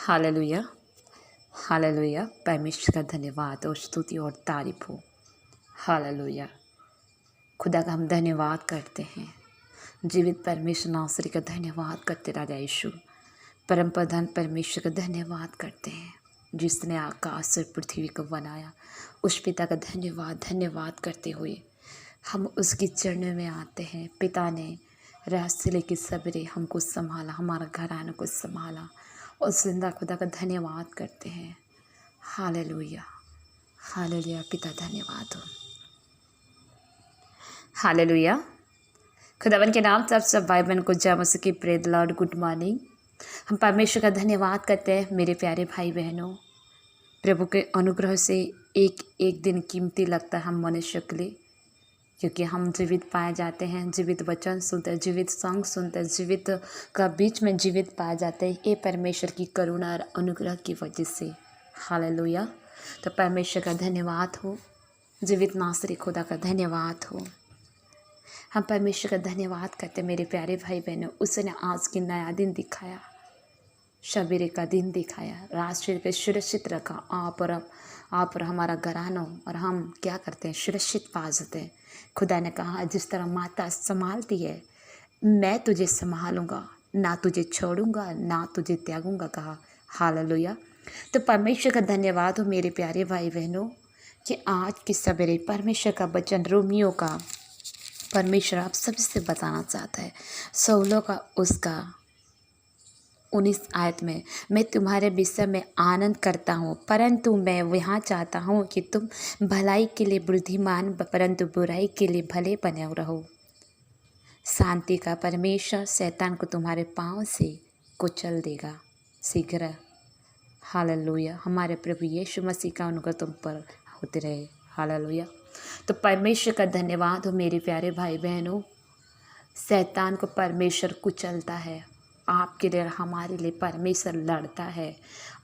Hallelujah, hallelujah. परमेश्वर का धन्यवाद और स्तुति और तारीफ हो। हालेलुया। खुदा का हम धन्यवाद करते हैं। जीवित परमेश्वर नासरी का धन्यवाद करते राजा यीशु। परम प्रधान परमेश्वर का धन्यवाद करते हैं जिसने आकाश और पृथ्वी को बनाया। उस पिता का धन्यवाद करते हुए हम उसकी चरणों में आते हैं। पिता ने रात से लेकर सवेरे हमको संभाला, हमारा घराने को संभाला और जिंदा खुदा का धन्यवाद करते हैं। Hallelujah, hallelujah. पिता धन्यवाद हो। हालेलुया। खुदावन के नाम से आप सब भाई बहन को जय मसीह की प्रेज लॉर्ड गुड मॉर्निंग। हम परमेश्वर का धन्यवाद करते हैं मेरे प्यारे भाई बहनों। प्रभु के अनुग्रह से एक एक दिन कीमती लगता है हम मनुष्य के लिए, क्योंकि हम जीवित पाए जाते हैं, जीवित वचन सुनते हैं, जीवित संग सुनते हैं, जीवित का बीच में जीवित पाए जाते हैं। ये परमेश्वर की करुणा और अनुग्रह की वजह से। हालेलुया। तो परमेश्वर का धन्यवाद हो, जीवित नासरी खुदा का धन्यवाद हो। हम परमेश्वर का धन्यवाद करते मेरे प्यारे भाई बहनों। उसने आज की नया दिन दिखाया, सवेरे का दिन दिखाया, राष्ट्र के सुरक्षित रखा। आप और हमारा घराना और हम क्या करते हैं, सुरक्षित पा जाते हैं। खुदा ने कहा जिस तरह माता संभालती है मैं तुझे संभालूंगा, ना तुझे छोड़ूंगा ना तुझे त्यागूंगा कहा। हालेलुया। तो परमेश्वर का धन्यवाद हो मेरे प्यारे भाई बहनों कि आज की सवेरे परमेश्वर का वचन रोमियो का परमेश्वर आप सबसे बताना चाहता है। 16 का उसका 19 आयत में, मैं तुम्हारे विषय में आनंद करता हूँ, परंतु मैं यहाँ चाहता हूँ कि तुम भलाई के लिए बुद्धिमान परंतु बुराई के लिए भले बने रहो। शांति का परमेश्वर शैतान को तुम्हारे पाँव से कुचल देगा शीघ्र। हालेलुया। हमारे प्रभु यीशु मसीह का अनुग्रह तुम पर होते रहे। हालेलुया। तो परमेश्वर का धन्यवाद हो मेरे प्यारे भाई बहनों। शैतान को परमेश्वर कुचलता है, आपके लिए हमारे लिए परमेश्वर लड़ता है।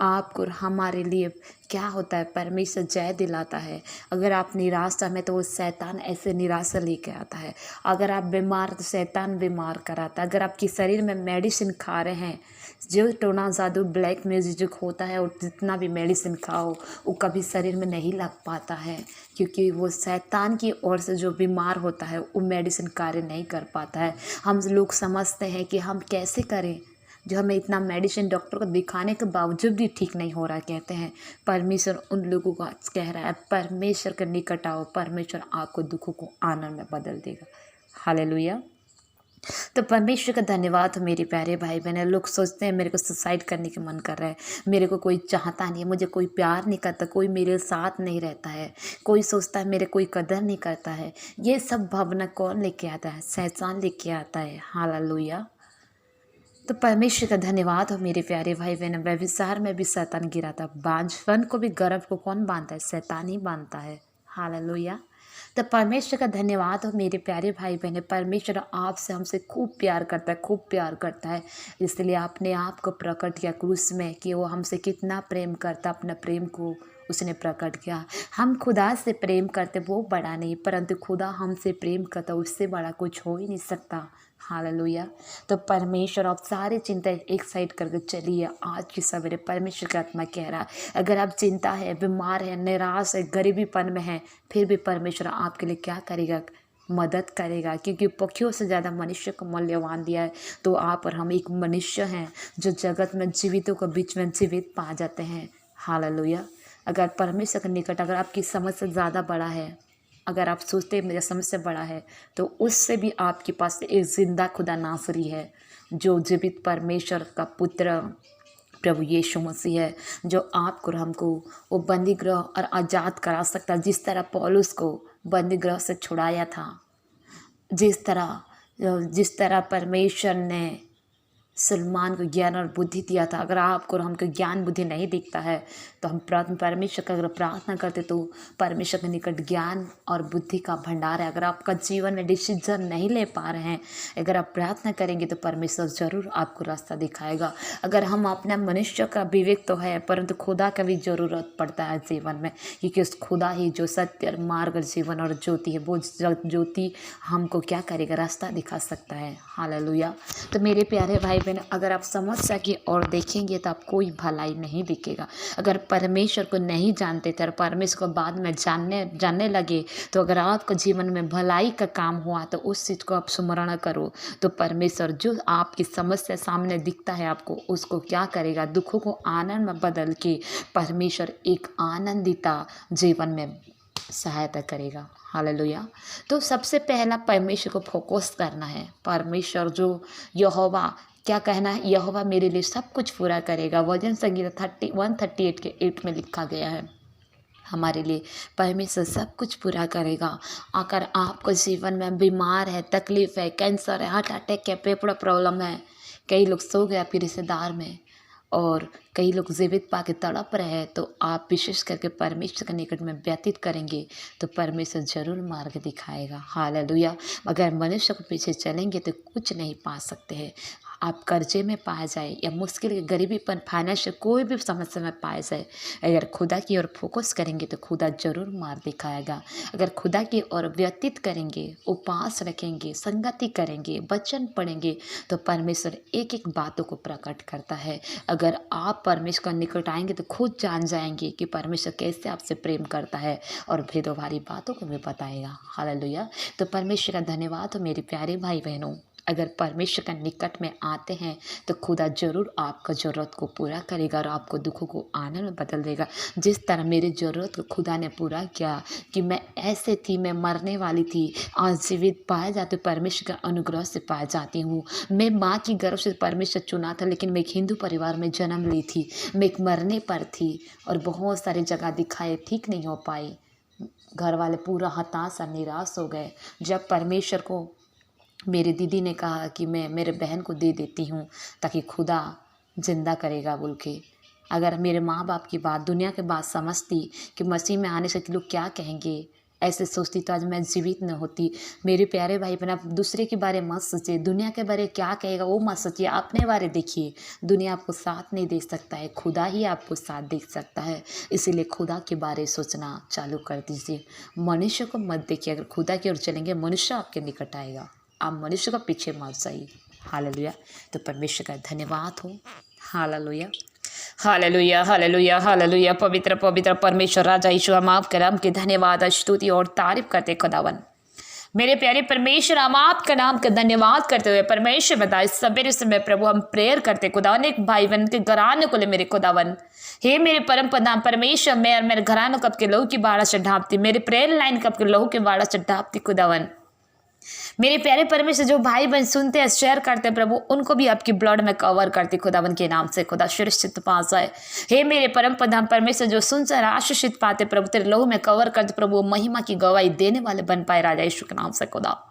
आपको और हमारे लिए क्या होता है, परमेश्वर जय दिलाता है। अगर आप निराशा में तो वो शैतान ऐसे निराशा लेके आता है। अगर आप बीमार तो शैतान बीमार कराता है। अगर आपके शरीर में मेडिसिन खा रहे हैं, जो टोना जादू ब्लैक म्यूजिक होता है और जितना भी मेडिसिन खाओ वो कभी शरीर में नहीं लग पाता है, क्योंकि वो शैतान की ओर से जो बीमार होता है वो मेडिसिन कार्य नहीं कर पाता है। हम लोग समझते हैं कि हम कैसे करें, जो हमें इतना मेडिसिन डॉक्टर को दिखाने के बावजूद भी ठीक नहीं हो रहा। कहते हैं परमेश्वर उन लोगों को कह रहा है परमेश्वर के निकट आओ, परमेश्वर आपको दुखों को आनंद में बदल देगा। हालेलुया। तो परमेश्वर का धन्यवाद हो मेरे प्यारे भाई बहन। लोग सोचते हैं मेरे को सुसाइड करने का मन कर रहा है, मेरे को कोई चाहता नहीं है, मुझे कोई प्यार नहीं करता, कोई मेरे साथ नहीं रहता है, कोई सोचता है मेरे कोई कदर नहीं करता है। ये सब भावना कौन लेके आता है? शैतान लेके आता है। हालेलुया। तो परमेश्वर का धन्यवाद हो मेरे प्यारे भाई बहन। व्यभिचार में भी शैतान गिरा था, बांझपन को भी गर्भ को कौन बांधता है? शैतान ही बांधता है। हालेलुया। तो परमेश्वर का धन्यवाद हो मेरे प्यारे भाई बहन। परमेश्वर आपसे हमसे खूब प्यार करता है, खूब प्यार करता है। इसलिए आपने आप को प्रकट किया क्रूस में कि वो हमसे कितना प्रेम करता, अपना प्रेम को उसने प्रकट किया। हम खुदा से प्रेम करते वो बड़ा नहीं, परंतु खुदा हमसे प्रेम करता उससे बड़ा कुछ हो ही नहीं सकता। हालेलुया। तो परमेश्वर आप सारी चिंता एक साइड करके चलिए। आज की सवेरे परमेश्वर का आत्मा कह रहा है अगर आप चिंता है, बीमार है, निराश है, गरीबीपन में है, फिर भी परमेश्वर आपके लिए क्या करेगा? मदद करेगा, क्योंकि पक्षियों से ज़्यादा मनुष्य को मूल्यवान दिया है। तो आप और हम एक मनुष्य हैं जो जगत में जीवितों के बीच में जीवित पा जाते हैं। हालेलुया। अगर परमेश्वर के निकट अगर आपकी समस्या ज़्यादा बड़ा है, अगर आप सोचते हैं मेरा समस्या बड़ा है, तो उससे भी आपके पास एक जिंदा खुदा नासरी है, जो जीवित परमेश्वर का पुत्र प्रभु यीशु मसीह है, जो आपको और हमको वो बंदी गृह और आज़ाद करा सकता है। जिस तरह पौलुस को बंदी गृह से छुड़ाया था, जिस तरह परमेश्वर ने सलमान को ज्ञान और बुद्धि दिया था। अगर आपको और हमको ज्ञान बुद्धि नहीं दिखता है तो हम परमेश्वर का अगर प्रार्थना करते तो परमेश्वर के निकट ज्ञान और बुद्धि का भंडार है। अगर आपका जीवन में डिसीजन नहीं ले पा रहे हैं, अगर आप प्रार्थना करेंगे तो परमेश्वर ज़रूर आपको रास्ता दिखाएगा। अगर हम अपना मनुष्य का विवेक तो है, परंतु खुदा का भी ज़रूरत पड़ता है जीवन में, क्योंकि उस खुदा ही जो सत्य मार्ग जीवन और ज्योति है, वो ज्योति हमको क्या करेगा? रास्ता दिखा सकता है। हालेलुया। तो मेरे प्यारे भाई बहन, अगर आप समस्या की ओर देखेंगे तो आप कोई भलाई नहीं दिखेगा। अगर परमेश्वर को नहीं जानते थे और परमेश्वर को बाद में जानने लगे, तो अगर आपको जीवन में भलाई का काम हुआ तो उस चीज़ को आप स्मरण करो। तो परमेश्वर जो आपकी समस्या सामने दिखता है आपको, उसको क्या करेगा, दुखों को आनंद में बदल के परमेश्वर एक आनंदिता जीवन में सहायता करेगा। हालेलुया। तो सबसे पहला परमेश्वर को फोकस करना है। परमेश्वर जो यहोवा, क्या कहना है, यहोवा मेरे लिए सब कुछ पूरा करेगा। वचन संगीता 138 के 8 में लिखा गया है, हमारे लिए परमेश्वर सब कुछ पूरा करेगा। अगर आपको जीवन में बीमार है, तकलीफ़ है, कैंसर है, हार्ट अटैक है, फेफड़ा प्रॉब्लम है, कई लोग सो गए आपके रिश्तेदार में और कई लोग जीवित पाके तड़प रहे हैं, तो आप विशेष करके परमेश्वर के निकट में व्यतीत करेंगे तो परमेश्वर जरूर मार्ग दिखाएगा। हालेलुया। अगर मनुष्य को पीछे चलेंगे तो कुछ नहीं पा सकते हैं। आप कर्जे में पाए जाए या मुश्किल गरीबीपन, फाइनेंशियल कोई भी समस्या में पाए जाए, अगर खुदा की ओर फोकस करेंगे तो खुदा जरूर मार्ग दिखाएगा। अगर खुदा की ओर व्यतीत करेंगे, उपवास रखेंगे, संगति करेंगे, वचन पढ़ेंगे, तो परमेश्वर एक एक बातों को प्रकट करता है। अगर आप परमेश्वर का निकट आएंगे तो खुद जान जाएंगे कि परमेश्वर कैसे आपसे प्रेम करता है और भेदोभारी बातों को भी बताएगा। हालेलुया। तो परमेश्वर का धन्यवाद हो मेरे प्यारे भाई बहनों। अगर परमेश्वर का निकट में आते हैं तो खुदा जरूर आपका ज़रूरत को पूरा करेगा और आपको दुखों को आनंद में बदल देगा। जिस तरह मेरी ज़रूरत को खुदा ने पूरा किया कि मैं ऐसे थी, मैं मरने वाली थी, आज जीवित पाए जाते, परमेश्वर के अनुग्रह से पाए जाती हूँ। मैं माँ की गर्भ से परमेश्वर चुना था, लेकिन मैं एक हिंदू परिवार में जन्म ली थी। मैं एक मरने पर थी और बहुत सारी जगह दिखाए, ठीक नहीं हो पाई। घर वाले पूरा हताश और निराश हो गए। जब परमेश्वर को मेरी दीदी ने कहा कि मैं मेरे बहन को दे देती हूँ ताकि खुदा जिंदा करेगा बोल के। अगर मेरे माँ बाप की बात, दुनिया के बात समझती कि मसीह में आने से लोग क्या कहेंगे, ऐसे सोचती तो आज मैं जीवित न होती। मेरे प्यारे भाई बहन, आप दूसरे के बारे मत सोचिए, दुनिया के बारे क्या कहेगा वो मत सोचिए, अपने बारे देखिए। दुनिया आपको साथ नहीं दे सकता है, खुदा ही आपको साथ दे सकता है। इसीलिए खुदा के बारे सोचना चालू कर दीजिए, मनुष्य को मत देखिए। अगर खुदा की ओर चलेंगे, मनुष्य आपके निकट आएगा, आप मनुष्य का पीछे मत जाइए। हालेलुया। तो परमेश्वर का धन्यवाद हो। Hallelujah, hallelujah, hallelujah, hallelujah. पवित्र पवित्र परमेश्वर राजा यीशु, हम आपके नाम की धन्यवाद, स्तुति और तारीफ करते खुदावन। मेरे प्यारे परमेश्वर, हम आपका नाम का धन्यवाद करते हुए परमेश्वर बताए सवेरे समय प्रभु हम प्रेयर करते खुदावन, एक भाई बहन के घराने को ले मेरे खुदावन। हे मेरे परम प्रधान परमेश्वर, मैं और मेरे घराने कब के लहू की बाड़ा से ढांपती, मेरे प्रेयर लाइन कब के लहू की बाड़ा से ढांपती खुदावन। मेरे प्यारे परमेश्वर, जो भाई बहन सुनते हैं, शेयर करते हैं प्रभु, उनको भी आपकी ब्लड में कवर करती खुदावन के नाम से। खुदा सुरक्षित पास है। हे मेरे परम प्रधान परमेश्वर, जो सुनकर आशीषित पाते प्रभु, तेरे लहू में कवर करते प्रभु, महिमा की गवाही देने वाले बन पाए राजा यीशु के नाम से। खुदा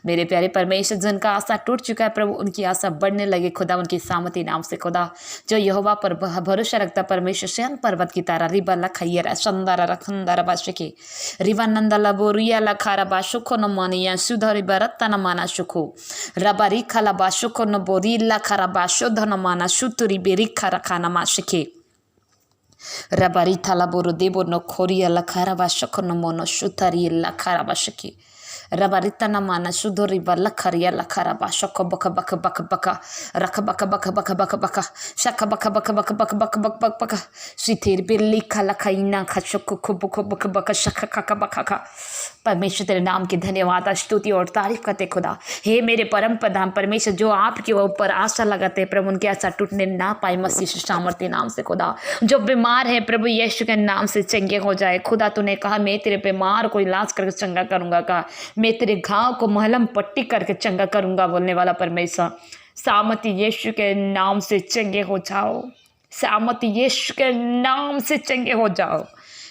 मेरे प्यारे परमेश्वर, जिनका आशा टूट चुका है प्रभु, उनकी आशा बढ़ने लगे खुदा, उनकी सामती नाम से। खुदा जो यहोवा पर भरोसा रखता परमेश्वर, श्याम पर्वत की तारा रिबा लखैया संदारा रखंदारा बाशिके रिवा नंदला बोरिया लखारा बाशुखो न मानिया सुधरी बरत्ता न माना सुखो रबारी खला बाशुखो न बोरी लखारा बाशुध न माना सुतुरी बेरिखा रखा न माशिके रबारी थाला बोरो देबो न खोरिया लखारा बाशुखो न मोनो सुतरी लखारा बाशिके रबारिता न माना सुधोरी बलखरिया लखरा बाशको बक बक बक बक रख बक बक बक बक बक शक बक बक बक बक बक बक बक बक सिथिर बिल्ली खला खैना खशक खुब खुब बक बक शक खक बक खक। परमेश्वर तेरे नाम की धन्यवाद, स्तुति और तारीफ करते खुदा। हे मेरे परम प्रधान परमेश्वर, जो आपके ऊपर आशा लगाते हैं प्रभु, उनकी आशा टूटने ना पाए मसीह सामर्थ्य नाम से। खुदा जो बीमार है प्रभु, यीशु के नाम से चंगे हो जाए। खुदा तूने कहा मैं तेरे बीमार को इलाज करके चंगा करूंगा, कहा मैं तेरे घाव को महलम पट्टी करके चंगा करूंगा बोलने वाला परमेश्वर। सामर्थ्य यीशु के नाम से चंगे हो जाओ, सामर्थ्य यीशु के नाम से चंगे हो जाओ,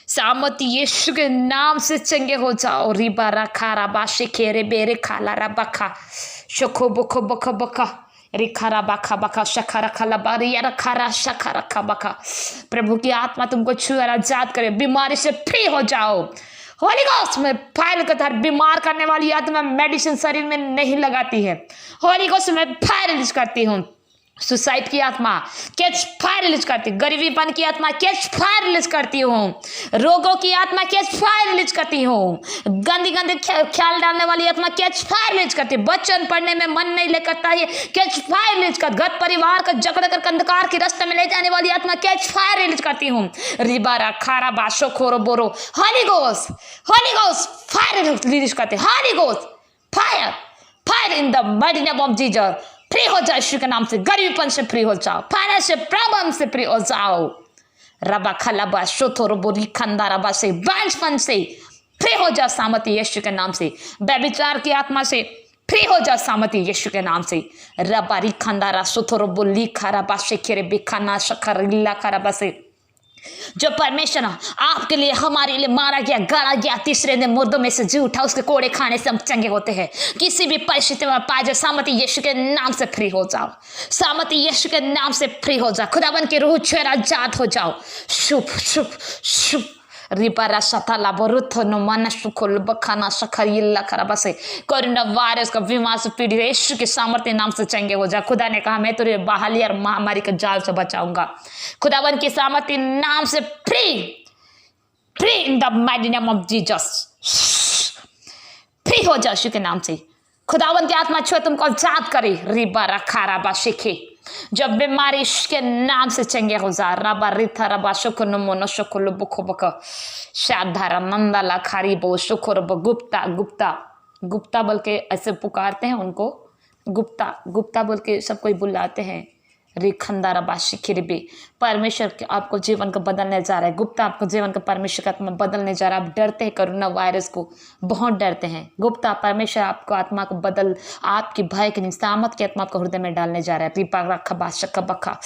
सामर्थ्य यीशु के नाम से चंगे हो जाओ। रिबा रखा रबा शेखेरे बेरे खाला रबा शखो बखो बखो बखा रिखा बखा बखा शखा रखा लबारिया रखा रा शखा रखा बखा। प्रभु की आत्मा तुमको छुए आजाद करे, बीमारी से फ्री हो जाओ। होली गोस्ट में फैल कर हर बीमार करने वाली आत्मा मेडिसिन शरीर में नहीं लगाती है। होली गोस्ट में फैल करती हूँ, सुसाइड की आत्मा कैच फायर रिलीज करती, गरीबीपन की आत्मा कैच फायर रिलीज करती हूँ, रोगों की आत्मा कैच फायर रिलीज करती हूँ, गंदी गंदी ख्याल डालने वाली आत्मा कैच फायर रिलीज करती, बच्चन पढ़ने में मन नहीं ले करता है कैच फायर रिलीज कर, घर परिवार का झगड़ कर अंधकार के रास्ते में ले जाने वाली आत्मा कैच फायर रिलीज करती हूँ। रिबारा खारा बाशो खोरो बोरो, हॉली गोस्ट फायर रिलीज करते, holy ghost fire fire in the mighty name of Jesus. Free हो जाओ यीशु के नाम से, गरीबपन से फ्री हो जाओ, फाइनेंशियल प्रॉब्लम से फ्री हो जाओ। रबा खलाबा शोथोरो बोरी खंदाराबा से, बांझपन से फ्री हो जाओ सामती यीशु के नाम से, व्यभिचार की आत्मा से फ्री हो जाओ सामती यीशु के नाम से। रबारी खंदारा शोथोरो बोली खराबा से खेरे बेखाना शखरिल्ला खराबा से, जो परमेश्वर आपके लिए हमारे लिए मारा गया, गाड़ा गया, तीसरे दिन मुर्दों में से जी उठा, उसके कोड़े खाने से हम चंगे होते हैं। किसी भी परिस्थिति में पाए जाओ, सामती यीशु के नाम से फ्री हो जाओ, सामती यीशु के नाम से फ्री हो जाओ। खुदावन की रूह छेरा जात हो जाओ। शुभ शुभ शुभ रिपारा शताला बरुथो नो माना शुकुल बखाना शखरिल्ला खराबा से, कोरोना वायरस का बीमार से पीड़ित यीशु के सामर्थ्य नाम से चंगे हो जा। खुदा ने कहा मैं तुझे बहाली और महामारी के जाल से बचाऊंगा। खुदावन के सामर्थ्य नाम से free free in the mighty name of Jesus, free हो जा यीशु के नाम से। खुदावन की आत्मा छुए तुमको आजाद करे। रिबारा खाराबा शिखे, जब बीमारी के नाम से चंगे हो जा। रबा रिथा रबा शुकुन मोनो शुकुल बुखो बक शाधारा नंदाला खारी बो शुकुर ब गुप्ता गुप्ता गुप्ता बोल के ऐसे पुकारते हैं उनको, गुप्ता गुप्ता बोल के सब कोई बुलाते हैं। रिखंदारा बाशी खिरबी, परमेश्वर के आपको जीवन को बदलने जा रहा है। गुप्ता आपको जीवन का परमेश्वर का आत्मा बदलने जा रहा है। आप डरते हैं कोरोना वायरस को, बहुत डरते हैं। गुप्ता परमेश्वर आपको आत्मा को बदल, आपकी भय की निस्तामत की आत्मा को हृदय में डालने जा रहा है। रिपा रखा बाशा बखा,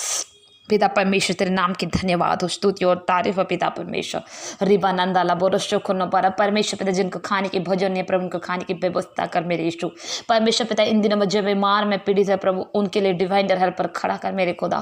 पिता परमेश्वर तेरे नाम की धन्यवाद हो, स्तुति और तारीफ है पिता परमेश्वर। रिबा नंदाला बोरो शोखो न पारा, परमेश्वर पिता जिनको खाने की भोजन है प्रभु उनको खाने की व्यवस्था कर मेरे यीशु। परमेश्वर पिता इन दिनों में जो बीमार में पीड़ित है प्रभु उनके लिए डिवाइन हेल्प पर खड़ा कर मेरे खुदा,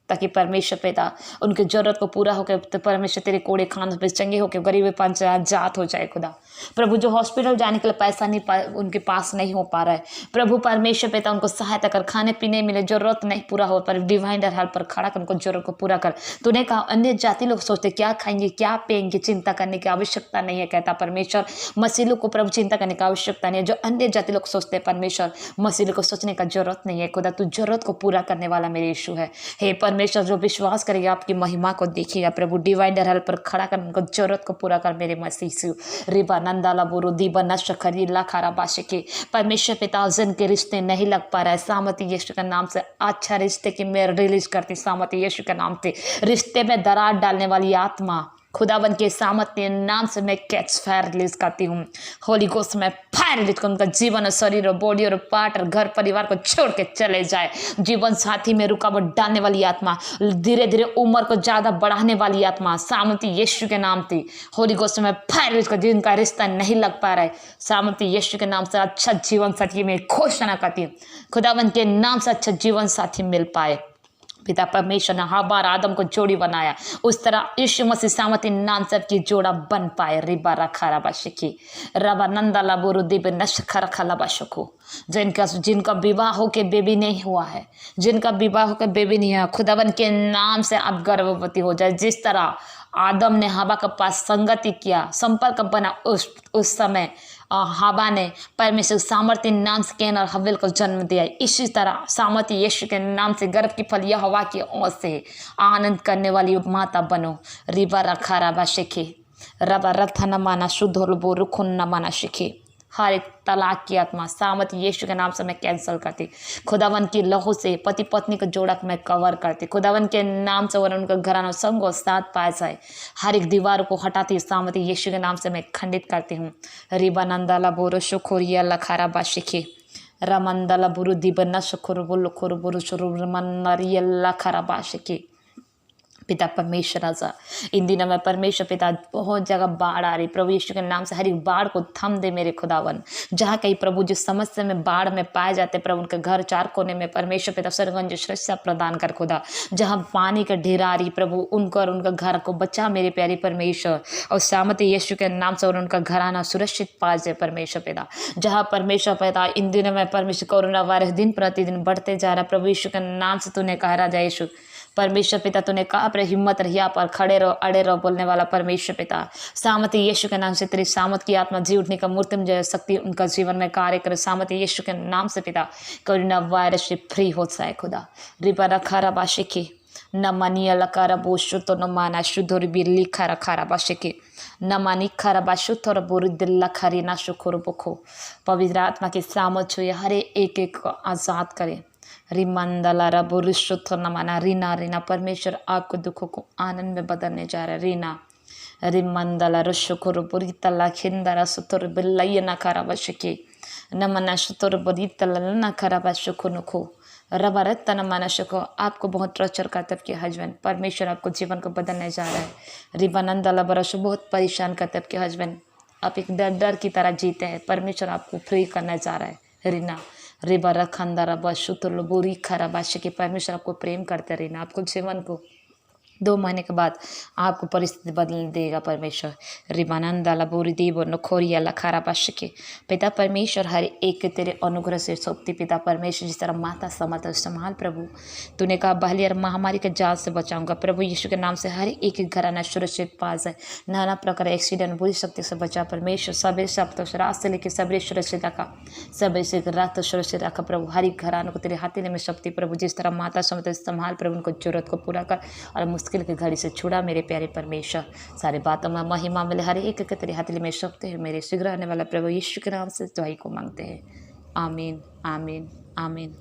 ताकि परमेश्वर पिता उनकी जरूरत को पूरा होकर, तो परमेश्वर तेरे कोड़े खान पे चंगे होकर गरीबीपन से आजाद हो जाए खुदा। प्रभु जो हॉस्पिटल जाने के लिए पैसा नहीं उनके पास नहीं हो पा रहा है, प्रभु परमेश्वर पिता उनको सहायता कर, खाने पीने मिले, जरूरत नहीं पूरा हो पर डिवाइन हेल्प पर खड़ा कर उनको जरूरत को पूरा कर। तूने कहा अन्य जाति लोग सोचते क्या खाएंगे क्या पिएंगे, चिंता करने की आवश्यकता नहीं है, कहता परमेश्वर मसीलों को प्रभु चिंता करने की आवश्यकता नहीं है। जो अन्य जाति लोग सोचते हैं परमेश्वर मसीलों को सोचने का जरूरत नहीं है खुदा, तू जरूरत को पूरा करने वाला मेरे यीशु है। हे परमेश्वर जो विश्वास करेगा आपकी महिमा को देखेगा प्रभु, डिवाइन हेल्प पर खड़ा कर उनको जरूरत को पूरा कर मेरे मसीह। रिबा नंदाला बुरु दीबा नशखरी लाखारा बाशिके, परमेश्वर पिता जन के रिश्ते नहीं लग पा रहा है, सामती यीशु के नाम से अच्छा रिश्ते की मैं रिलीज करती, सामती यीशु के नाम से रिश्ते में दरार डालने वाली आत्मा खुदावन के सामर्थ्य नाम से मैं कैच फायर रिलीज करती हूँ। होली गोस्ट में फायर रिलीज कर उनका जीवन और शरीर और बॉडी और पार्ट और घर परिवार को छोड़ के चले जाए। जीवन साथी में रुकावट डालने वाली आत्मा, धीरे धीरे उम्र को ज़्यादा बढ़ाने वाली आत्मा, सामर्थ्य यीशु के नाम से होली गोस्ट में फायर रिलीज कर, जिनका रिश्ता नहीं लग पा रहा है, सामर्थ्य यीशु के नाम से अच्छा जीवन साथी में घोषणा करती हूँ। खुदावन के नाम से अच्छा जीवन साथी मिल पाए। पिता परमेश्वर ने हवा और आदम को जोड़ी बनाया, उस तरह यीशु मसीह सामती नाम से की जोड़ा बन पाए। रिबा रखा रबा शिकी रबा नंदाला बुरु दिब नशखा रखा लबा शको, जिनका विवाह होकर बेबी नहीं हुआ है, जिनका विवाह होकर बेबी नहीं हुआ, खुदावन के नाम से आप गर्भवती हो जाए। जिस तरह आदम ने हवा के पास संगति किया, संपर्क बना, उस समय हवा ने परमेश्वर सामर्थ्य नाम से कैन और हव्वेल को जन्म दिया। इसी तरह सामर्थ्य यीशु के नाम से गर्भ की फल यहोवा की ओर से आनंद करने वाली माता बनो। रिबा रखा रबा शिखे रबा रथा न माना शुद्ध हो रुखुन न माना शिखे। हर एक तलाक की आत्मा सामत यीशु के नाम से मैं कैंसिल करती। खुदावन की लहू से पति पत्नी का जोड़ा मैं कवर करती। खुदावन के नाम से और उनका घराना संग और साथ पाया जाए। हर एक दीवार को हटाती सामत यीशु के नाम से मैं खंडित करती हूँ। रिबा नंदाला बोरो शुखोरिया लखारा बाशिखे रमंदला बुरु दिबना शुखुर बुल खुर बुरु शुरु रमन्नरिया लखारा बाशिखे पिता परमेश्वर राजा, इन दिनों में परमेश्वर पिता बहुत जगह बाढ़ आ रही, प्रभु यीशु के नाम से हर एक बाढ़ को थम दे मेरे खुदावन। जहाँ कहीं प्रभु जो समस्या में बाढ़ में पाए जाते प्रभु, उनके घर चार कोने में परमेश्वर पिता सरगंज सुरक्षा प्रदान कर खुदा। जहाँ पानी का ढेर आ रही प्रभु, उनको और उनका घर को बचा मेरे प्यारे परमेश्वर, और सामती यीशु के नाम से और उनका घराना सुरक्षित पा जाए परमेश्वर पिता। जहाँ परमेश्वर पिता इन दिनों में परमेश्वर कोरोना वायरस दिन प्रतिदिन बढ़ते जा रहा, प्रभु यीशु के नाम से तूने कहा राजा यीशु परमेश्वर पिता, तूने कहा पर हिम्मत रहिया पर खड़े रहो अड़े रहो बोलने वाला परमेश्वर पिता, सामती यीशु के नाम से तेरी सामत की आत्मा जी उठने का मूर्ति में जय शक्ति उनका जीवन में कार्य करे, सामती यीशु के नाम से पिता कोरोना वायरस से फ्री हो जाए खुदा। रिबा रखा रबा शिकी न मानिया लका रबो शुतो न माना शुद्धो रिबी लिखा रखा रबा शिकी न मानी खरबा शुद्धो रबो दिल्ला खरी ना शुखुर बुखो। पवित्र आत्मा की सामत छुए हरे एक एक को आजाद करे। रिमंदला रबो रिशुद्धो न माना रीना रीना, परमेश्वर आपको दुखों को आनंद में बदलने जा रहा है। रीना रिमंदला रशुकुर बुरीतला खिंदरा सुतुर बिल्लयना खराबशकी न मना सुतुर बुरीतला न खराबशुकुनुखो रबरत न मनुष्य को आपको बहुत टॉर्चर करता है हस्बैंड, परमेश्वर आपको जीवन को बदलने जा रहा है। रिबानंदला बरस बहुत परेशान करता है हस्बैंड, आप एक डर डर की तरह जीते हैं, परमेश्वर आपको फ्री करने जा रहा है। रीना रिबा रखंदा रबा शुतुल बुरी खराबाश के परमेश्वर आपको प्रेम करते रहना, आपको जीवन को 2 महीने के बाद आपको परिस्थिति बदल देगा परमेश्वर। रिबानंदाला बोरी देव नखोरिया लखारा बाश के पिता परमेश्वर हर एक तेरे अनुग्रह से सोपती पिता परमेश्वर, जिस तरह माता समर्थ संभाल प्रभु, तूने कहा बहली और महामारी के जाल से बचाऊंगा प्रभु यीशु के नाम से हर एक घराना सुरक्षित पास है, नाना प्रकार एक्सीडेंट बुरी शक्ति से बचा परमेश्वर, सबरे सब तो रात से लेकर सबरे सुरक्षित रखा, सबरे से रात सुरक्षित रखा प्रभु, हर एक घरानों को तेरे हाथी में शक्ति प्रभु, जिस तरह माता समर्थ संभाल प्रभु, उनको जरूरत को पूरा कर और मुश्किल की घड़ी से छुड़ा मेरे प्यारे परमेश्वर। सारे बातों में महिमा मिले हर एक के तेरे हाथ में सकते हैं मेरे शीघ्र आने वाला प्रभु यीशु के नाम से दुआई को मांगते हैं। आमीन आमीन आमीन।